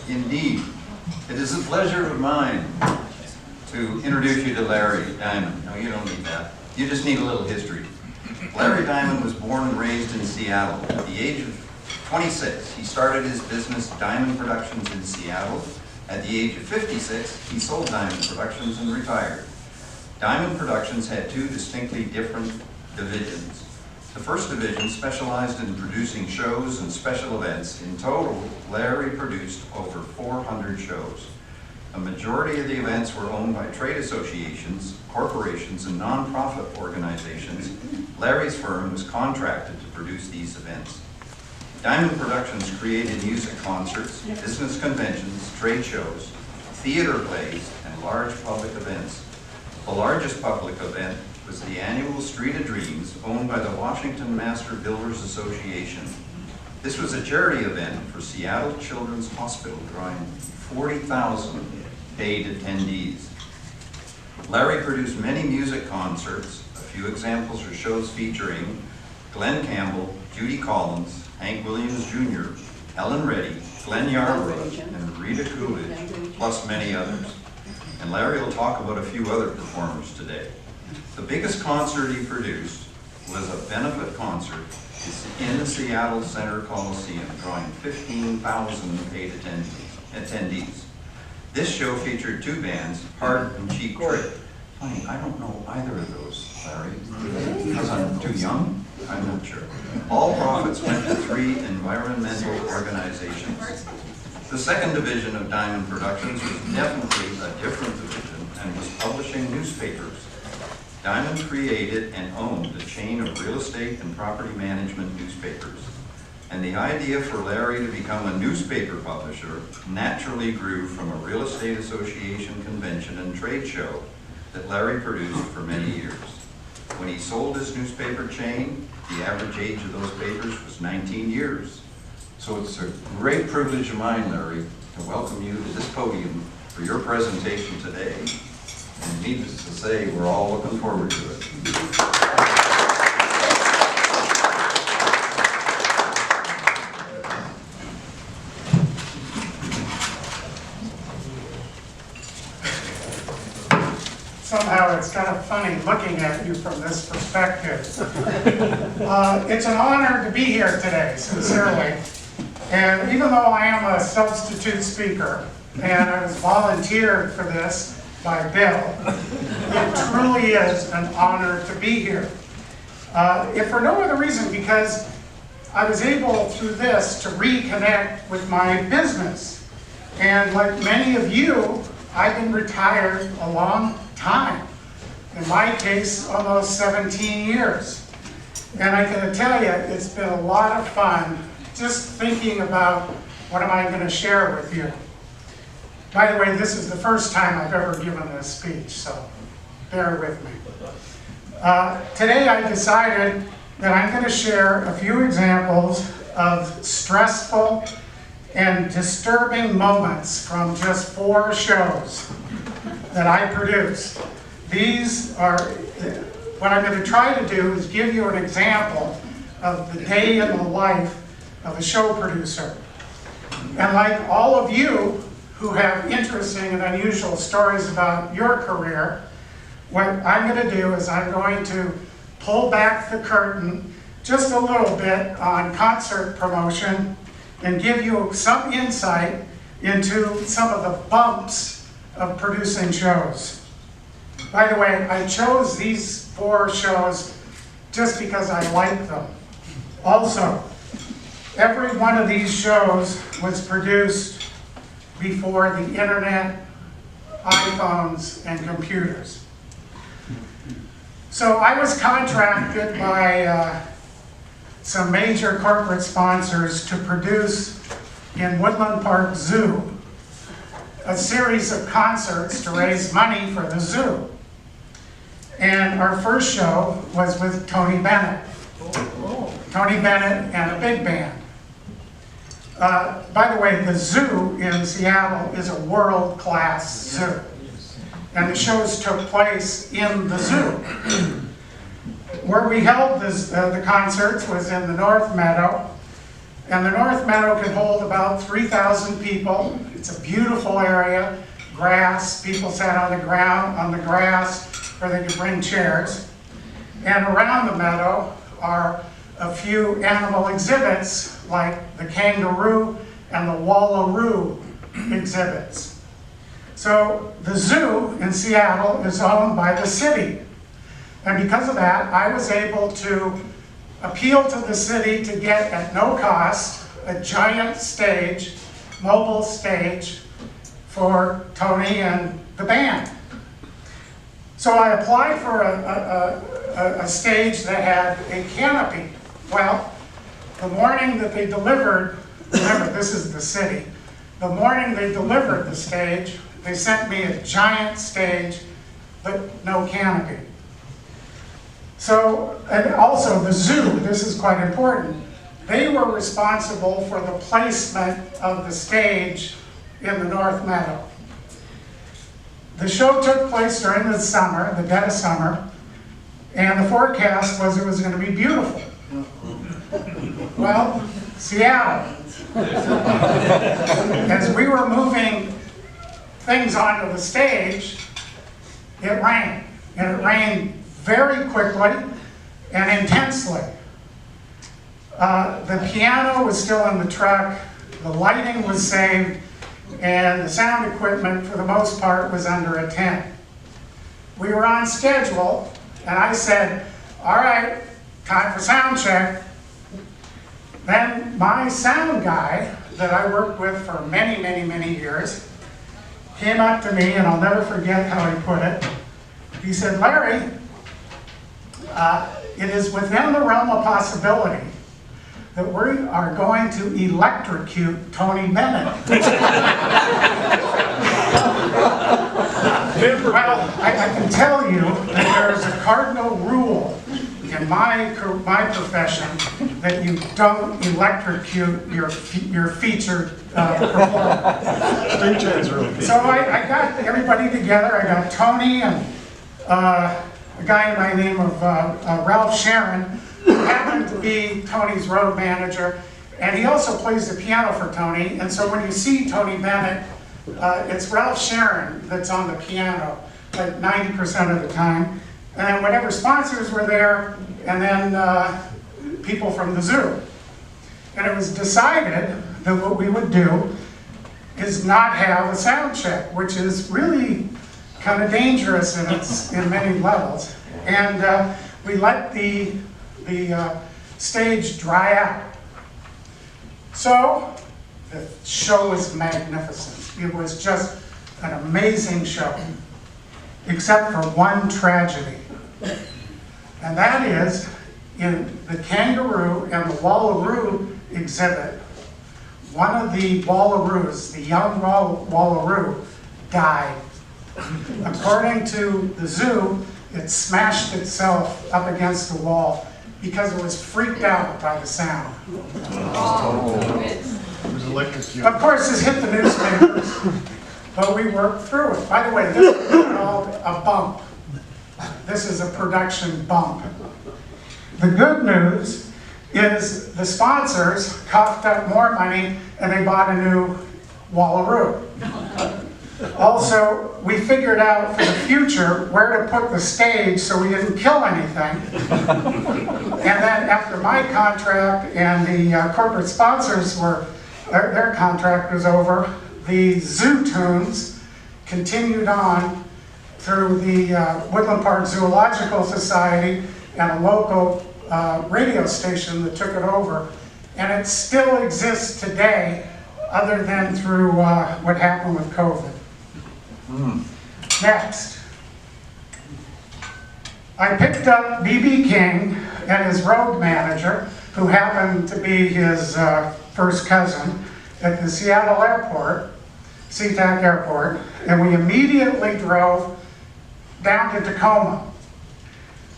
Indeed. It is a pleasure of mine to introduce you to Larry Diamond. No, you don't need that. You just need a little history. Larry Diamond was born and raised in Seattle. At the age of 26, he started his business, Diamond Productions in Seattle. At the age of 56, he sold Diamond Productions and retired. Diamond Productions had two distinctly different divisions. The first division specialized in producing shows and special events. In total, Larry produced over 400 shows. A majority of the events were owned by trade associations, corporations, and non-profit organizations. Larry's firm was contracted to produce these events. Diamond Productions created music concerts, business conventions, trade shows, theater plays, and large public events. The largest public event was the annual Street of Dreams, owned by the Washington Master Builders Association. This was a charity event for Seattle Children's Hospital, drawing 40,000 paid attendees. Larry produced many music concerts. A few examples are shows featuring Glenn Campbell, Judy Collins, Hank Williams Jr., Helen Reddy, Glenn Yarbrough, and Rita Coolidge, plus many others. And Larry will talk about a few other performers today. The biggest concert he produced was a benefit concert in the Seattle Center Coliseum, drawing 15,000 paid attendees. This show featured two bands, Heart and Cheap Trick. Funny, I don't know either of those, Larry. Because I'm too young? I'm not sure. All profits went to 3 environmental organizations. The second division of Diamond Productions was definitely a different division and was publishing newspapers. Diamond created and owned a chain of real estate and property management newspapers. And the idea for Larry to become a newspaper publisher naturally grew from a real estate association convention and trade show that Larry produced for many years. When he sold his newspaper chain, the average age of those papers was 19 years. So it's a great privilege of mine, Larry, to welcome you to this podium for your presentation today. And needless to say, we're all looking forward to it. Somehow it's kind of funny looking at you from this perspective. It's an honor to be here today, sincerely. And even though I am a substitute speaker, and I was volunteered for this by Bill, it truly is an honor to be here. If for no other reason, because I was able through this to reconnect with my business. And like many of you, I've been retired a long time. In my case, almost 17 years. And I can tell you, it's been a lot of fun just thinking about what am I going to share with you. By the way, this is the first time I've ever given this speech, so bear with me. Today I decided that I'm going to share a few examples of stressful and disturbing moments from just 4 shows that I produced. These are, what I'm going to try to do is give you an example of the day in the life of a show producer. And like all of you who have interesting and unusual stories about your career, what I'm going to do is I'm going to pull back the curtain just a little bit on concert promotion and give you some insight into some of the bumps of producing shows. By the way, I chose these 4 shows just because I like them. Also, every one of these shows was produced before the internet, iPhones, and computers. So I was contracted by some major corporate sponsors to produce in Woodland Park Zoo a series of concerts to raise money for the zoo. And our first show was with Tony Bennett. Tony Bennett and a big band. By the way, the zoo in Seattle is a world-class zoo. And the shows took place in the zoo. Where we held the concerts was in the North Meadow. And the North Meadow can hold about 3,000 people. It's a beautiful area, grass, people sat on the ground, on the grass, or they could bring chairs. And around the meadow are a few animal exhibits like the kangaroo and the wallaroo exhibits. So the zoo in Seattle is owned by the city. And because of that, I was able to appeal to the city to get, at no cost, a giant stage, mobile stage, for Tony and the band. So I applied for a stage that had a canopy. Well, the morning that they delivered, remember this is the city, the morning they delivered the stage, they sent me a giant stage but no canopy. So, and also the zoo, this is quite important, they were responsible for the placement of the stage in the North Meadow. The show took place during the summer, the dead of summer, and the forecast was it was going to be beautiful. Well, Seattle. As we were moving things onto the stage, it rained. And it rained very quickly and intensely. The piano was still in the truck, the lighting was saved, and the sound equipment, for the most part, was under a tent. We were on schedule, and I said, all right, time for sound check. Then my sound guy, that I worked with for many, many, many years, came up to me, and I'll never forget how he put it. He said, Larry, it is within the realm of possibility that we are going to electrocute Tony Bennett. Well, I can tell you that there's a cardinal rule in my profession that you don't electrocute your featured performer. So I got everybody together. I got Tony and a guy by the name of Ralph Sharon, who happened to be Tony's road manager, and he also plays the piano for Tony. And so when you see Tony Bennett, it's Ralph Sharon that's on the piano, like 90% of the time. And then whatever sponsors were there, and then people from the zoo. And it was decided that what we would do is not have a sound check, which is really kind of dangerous in many levels. And we let the stage dry out. So the show was magnificent. It was just an amazing show, except for one tragedy. And that is, in the kangaroo and the wallaroo exhibit, one of the wallaroos, the young wallaroo, died. According to the zoo, it smashed itself up against the wall because it was freaked out by the sound. Of course, this hit the newspapers, but we worked through it. By the way, this is called a bump. This is a production bump. The good news is the sponsors coughed up more money and they bought a new wallaroo. Also, we figured out for the future where to put the stage so we didn't kill anything. And then after my contract and the corporate sponsors their contract was over, the zoo tunes continued on through the Woodland Park Zoological Society and a local radio station that took it over. And it still exists today, other than through what happened with COVID. Next, I picked up B.B. King and his road manager, who happened to be his first cousin, at the Seattle airport, SeaTac Airport, and we immediately drove down to Tacoma.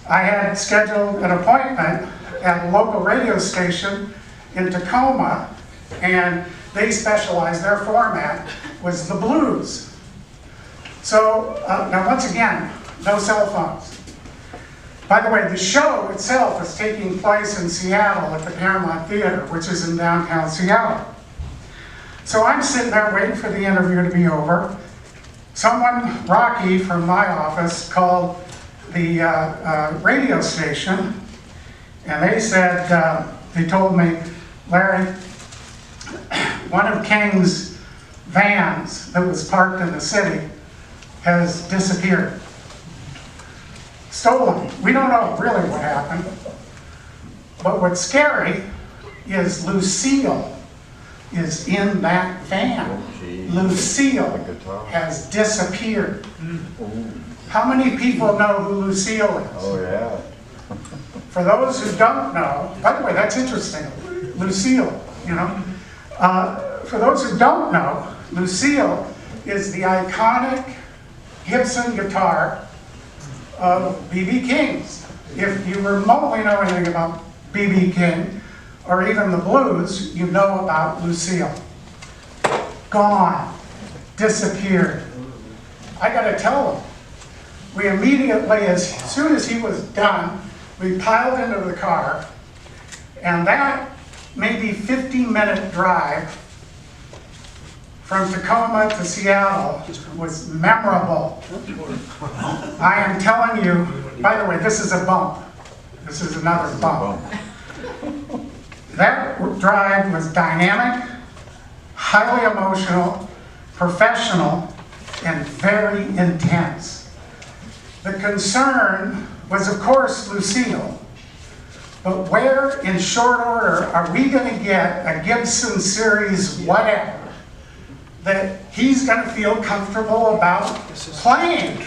I had scheduled an appointment at a local radio station in Tacoma, and they specialized, their format was the blues. So, now once again, no cell phones. By the way, the show itself is taking place in Seattle at the Paramount Theater, which is in downtown Seattle. So I'm sitting there waiting for the interview to be over. Someone, Rocky from my office, called the radio station, and they said, they told me, Larry, one of King's vans that was parked in the city has disappeared. Stolen. We don't know really what happened. But what's scary is Lucille is in that van. Lucille has disappeared. How many people know who Lucille is? Oh, yeah. For those who don't know, by the way, that's interesting. Lucille, you know. For those who don't know, Lucille is the iconic Gibson guitar of B.B. King's. If you remotely know anything about B.B. King, or even the blues, you know about Lucille. Gone. Disappeared. I gotta tell them, we immediately, as soon as he was done, we piled into the car, and that maybe 50-minute drive from Tacoma to Seattle was memorable. I am telling you, by the way, this is a bump. This is another bump. That drive was dynamic, highly emotional, professional, and very intense. The concern was, of course, Lucille. But where, in short order, are we going to get a Gibson series whatever that he's going to feel comfortable about playing?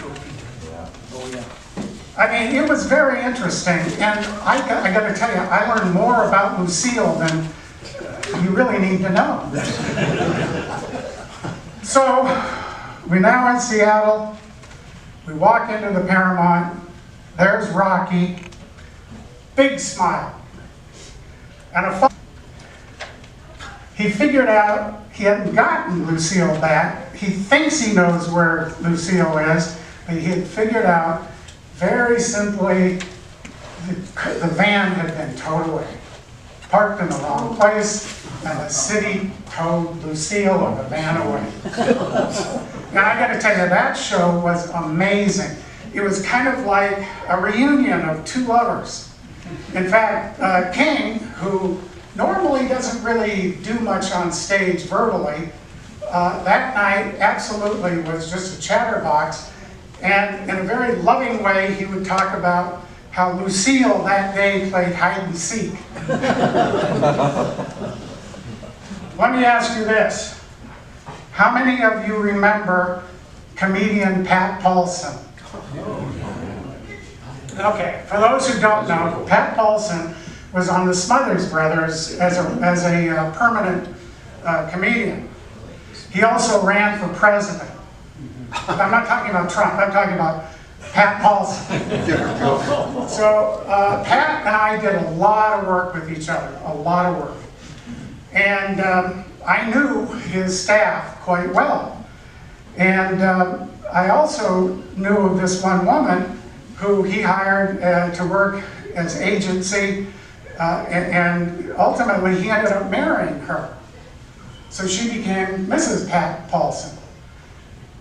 I mean, it was very interesting, and I got to tell you, I learned more about Lucille than you really need to know. So, we're now in Seattle. We walk into the Paramount. There's Rocky. Big smile. And he figured out he hadn't gotten Lucille back. He thinks he knows where Lucille is, but he had figured out very simply the van had been towed away. Parked in the wrong place, and the city towed Lucille or the van away. And I got to tell you, that show was amazing. It was kind of like a reunion of two lovers. In fact, King, who normally doesn't really do much on stage verbally, that night absolutely was just a chatterbox, and in a very loving way he would talk about how Lucille that day played hide and seek. Let me ask you this. How many of you remember comedian Pat Paulson? Okay, for those who don't know, Pat Paulson was on the Smothers Brothers as a permanent comedian. He also ran for president. I'm not talking about Trump, I'm talking about Pat Paulson. So Pat and I did a lot of work with each other, a lot of work. And I knew his staff quite well. And I also knew of this one woman who he hired to work as agency, and ultimately he ended up marrying her. So she became Mrs. Pat Paulson.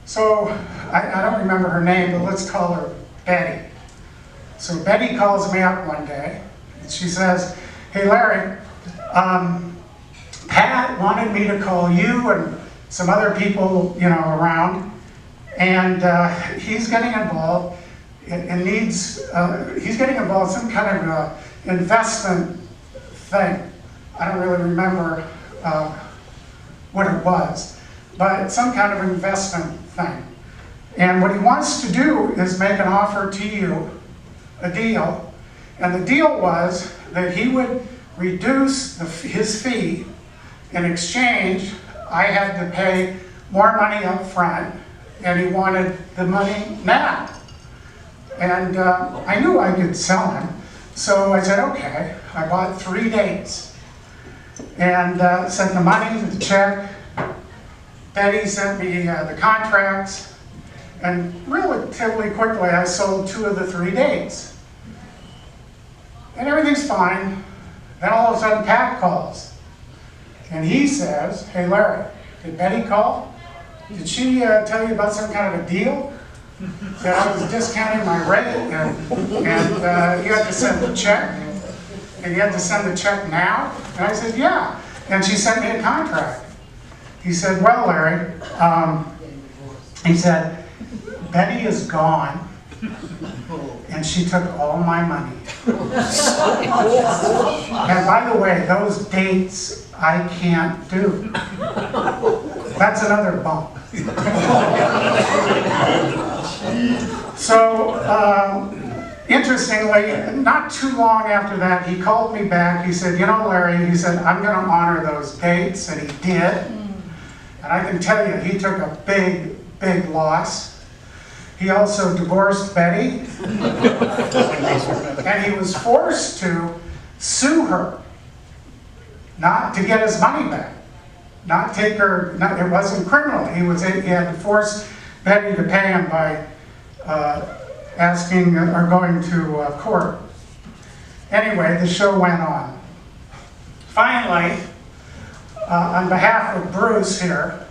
So I don't remember her name, but let's call her Betty. So Betty calls me up one day, and she says, "Hey Larry, Pat wanted me to call you and some other people, you know, around, and he's getting involved. It needs, he's getting involved in some kind of investment thing. I don't really remember what it was, but some kind of investment thing. And what he wants to do is make an offer to you, a deal, and the deal was that he would reduce his fee. In exchange, I had to pay more money up front, and he wanted the money now. And I knew I could sell him, so I said, okay. I bought 3 dates and sent the money, the check. Betty sent me the contracts, and relatively quickly I sold 2 of the 3 dates. And everything's fine. Then all of a sudden Pat calls. And he says, hey Larry, did Betty call? Did she tell you about some kind of a deal? That I was discounting my rate and you had to send the check? And you had to send the check now? And I said, yeah. And she sent me a contract. He said, well, Larry, he said, Betty is gone and she took all my money. And by the way, those dates I can't do. That's another bump. So, interestingly, not too long after that, he called me back. He said, you know, Larry, he said, I'm going to honor those dates, and he did. And I can tell you, he took a big, big loss. He also divorced Betty, and he was forced to sue her, not to get his money back, not take her, it wasn't criminal. He had to force Betty to pay him by asking or going to court. Anyway, the show went on. Finally, on behalf of Bruce here,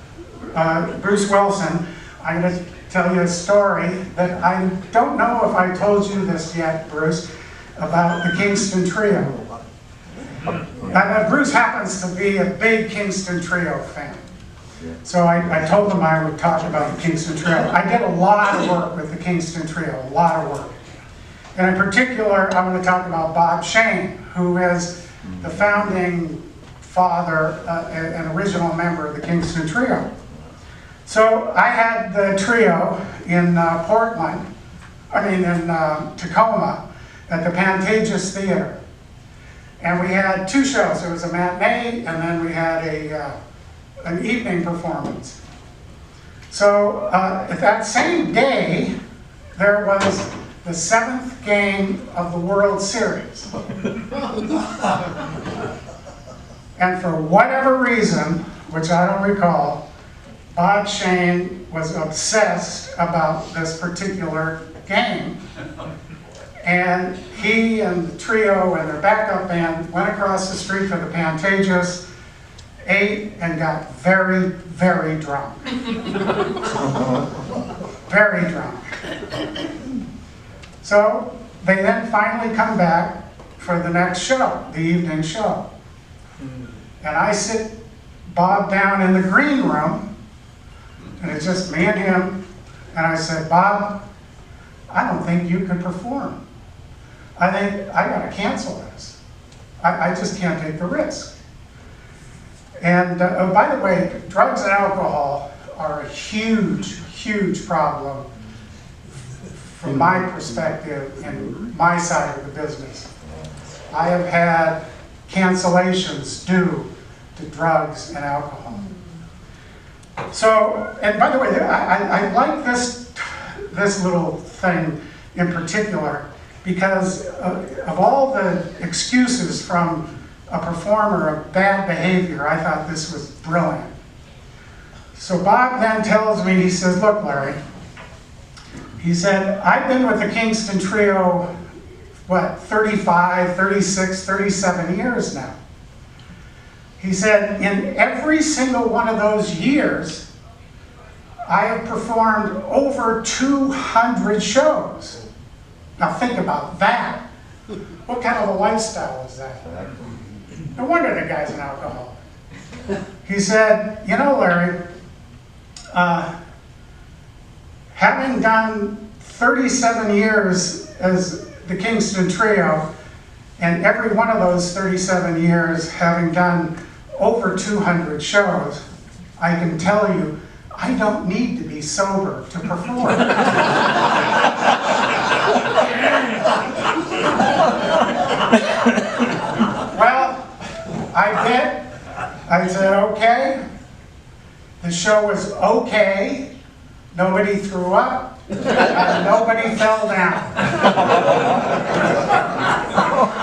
Bruce Wilson, I'm going to tell you a story that I don't know if I told you this yet, Bruce, about the Kingston Trio. Bruce happens to be a big Kingston Trio fan. So I told him I would talk about the Kingston Trio. I did a lot of work with the Kingston Trio, a lot of work. And in particular, I'm going to talk about Bob Shane, who is the founding father and original member of the Kingston Trio. So I had the trio in Tacoma at the Pantages Theater. And we had two shows. There was a matinee, and then we had an evening performance. So that same day, there was the 7th game of the World Series. And for whatever reason, which I don't recall, Bob Shane was obsessed about this particular game. And he and the trio and their backup band went across the street to the Pantages, ate, and got very, very drunk. Very drunk. So they then finally come back for the next show, the evening show. And I sit Bob down in the green room, and it's just me and him, and I said, Bob, I don't think you can perform. I think I gotta cancel this. I just can't take the risk. And oh, by the way, drugs and alcohol are a huge, huge problem from my perspective in my side of the business. I have had cancellations due to drugs and alcohol. So, and by the way, I like this little thing in particular because of all the excuses from a performer of bad behavior, I thought this was brilliant. So Bob then tells me, he says, look, Larry, he said, I've been with the Kingston Trio, what, 35, 36, 37 years now. He said, in every single one of those years, I have performed over 200 shows. Now think about that. What kind of a lifestyle is that? No wonder the guy's an alcoholic. He said, you know, Larry, having done 37 years as the Kingston Trio, and every one of those 37 years having done over 200 shows, I can tell you, I don't need to be sober to perform. Well, I did. I said, okay. The show was okay. Nobody threw up. And nobody fell down.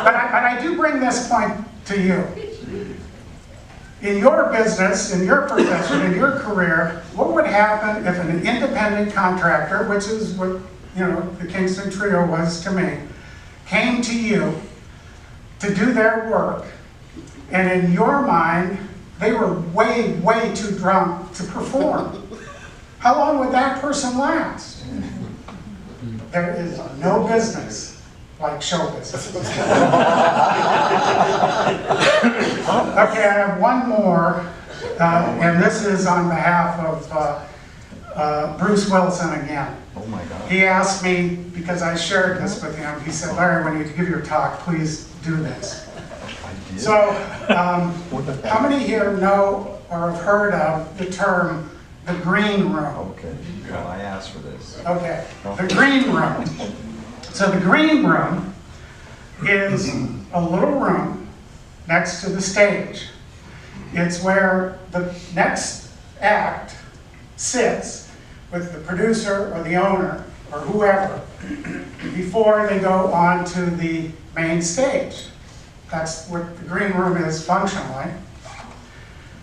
But I do bring this point to you. In your business, in your profession, in your career, what would happen if an independent contractor, which is what the Kingston Trio was to me, came to you to do their work, and in your mind, they were way, way too drunk to perform. How long would that person last? There is no business like show business. Okay, I have one more, and this is on behalf of Bruce Wilson again. Oh my God. He asked me, because I shared this with him, he said, Larry, when you give your talk, please do this. So, how many here know or have heard of the term the green room? Okay, well, I asked for this. Okay, the green room. So the green room is a little room next to the stage. It's where the next act sits with the producer or the owner or whoever before they go on to the main stage. That's what the green room is functionally.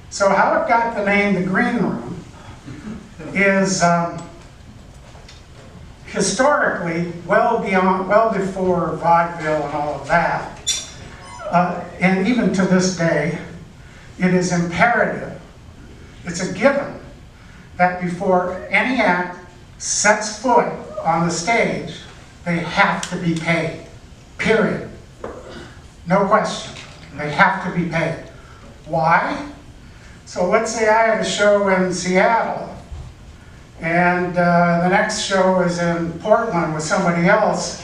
So how it got the name the green room is historically well before vaudeville and all of that, and even to this day, it is imperative, it's a given, that before any act sets foot on the stage, they have to be paid, period. No question, they have to be paid. Why? So let's say I have a show in Seattle, and the next show is in Portland with somebody else.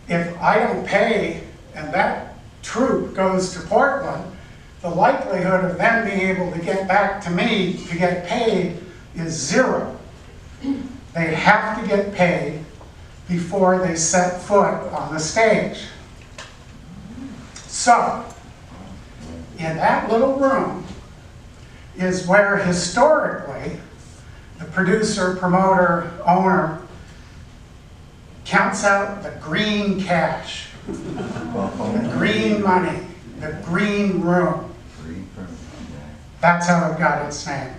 If I don't pay and that troupe goes to Portland, the likelihood of them being able to get back to me to get paid is zero. They have to get paid before they set foot on the stage. So, in that little room is where historically the producer, promoter, owner counts out the green cash, the green money, the green room. That's how it got its name.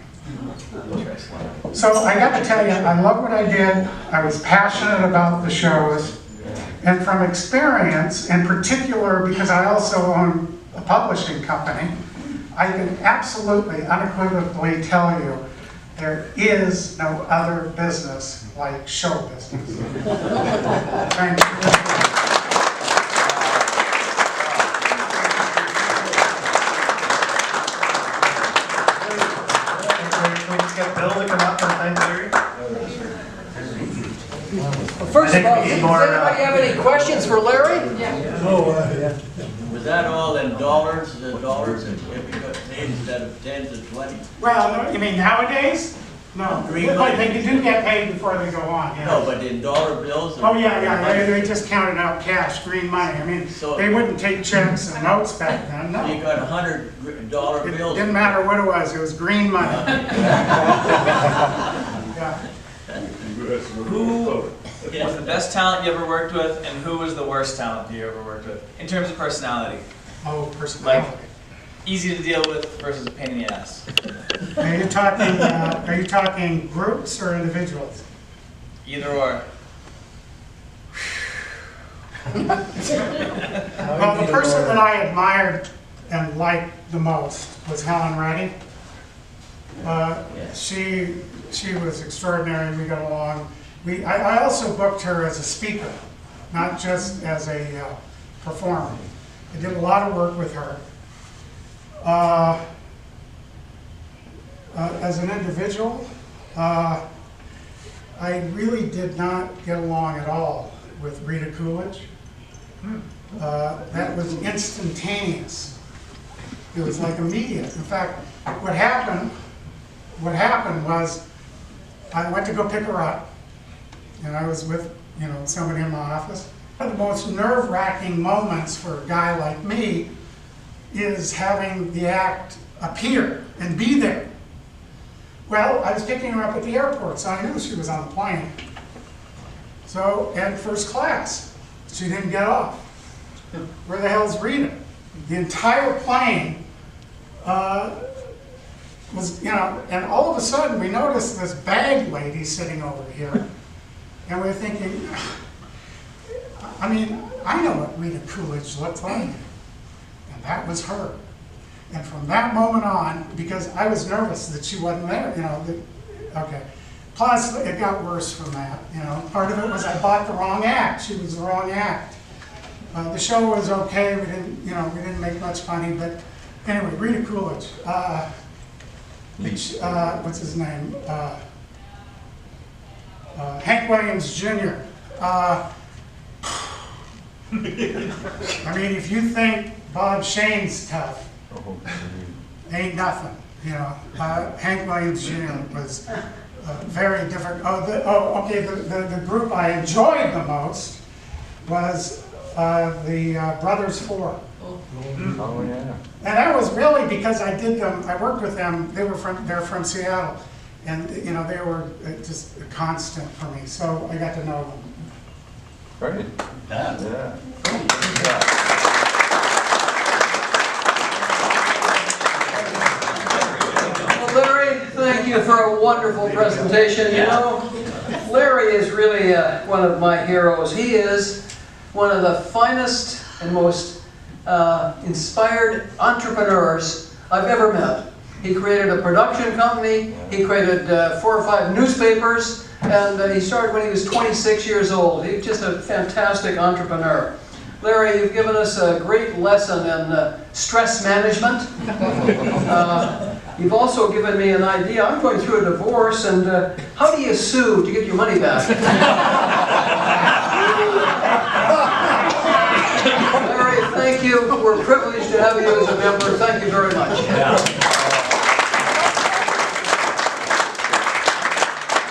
So I got to tell you, I love what I did. I was passionate about the shows. And from experience, in particular, because I also own a publishing company, I can absolutely, unequivocally tell you, there is no other business like show business. Thank you. Get Bill to come up and thank Larry. Well, first of all, does anybody have any questions for Larry? Was that all in dollars, and if you got paid instead of 10 to 20? Well, no, you mean nowadays? No, but they do get paid before they go on, yeah. No, but in dollar bills? Oh, yeah, they just counted out cash, green money. I mean, they wouldn't take checks and notes back then, no. You got $100 It bills? didn't matter what it was green money. Yeah. Who was the best talent you ever worked with, and who was the worst talent you ever worked with, in terms of personality? Oh, personality. Like, easy to deal with versus a pain in the ass. Are you talking groups or individuals? Either or. Well, the person that I admired and liked the most was Helen Reddy. She was extraordinary. We got along. I also booked her as a speaker, not just as a performer. I did a lot of work with her. As an individual, I really did not get along at all with Rita Coolidge. That was instantaneous. It was like immediate. In fact, what happened was I went to go pick her up, and I was with somebody in my office. One of the most nerve-wracking moments for a guy like me is having the act appear and be there. Well, I was picking her up at the airport, so I knew she was on the plane. So, at first class, she didn't get off. Where the hell's Rita? The entire plane was, and all of a sudden we noticed this bag lady sitting over here, and we're thinking, I mean, I know what Rita Coolidge looked like. and that was her. And from that moment on, because I was nervous that she wasn't there, you know, okay. Plus, it got worse from that, you know. Part of it was I bought the wrong act. She was the wrong act. The show was okay. We didn't make much money, but anyway, Rita Coolidge. What's his name? Hank Williams Jr. I mean, if you think Bob Shane's tough, ain't nothing, you know. Hank Williams Jr. was very different. The group I enjoyed the most was the Brothers Four. Oh yeah. And that was really because I worked with them, they're from Seattle. And, you know, they were just a constant for me, so I got to know them. Great. Yeah. Yeah. Well, Larry, thank you for a wonderful presentation. You know, Larry is really one of my heroes. He is one of the finest and most inspired entrepreneurs I've ever met. He created a production company, he created 4 or 5 newspapers, and he started when he was 26 years old. He's just a fantastic entrepreneur. Larry, you've given us a great lesson in stress management. You've also given me an idea. I'm going through a divorce, and how do you sue to get your money back? Larry, thank you. We're privileged to have you as a member. Thank you very much.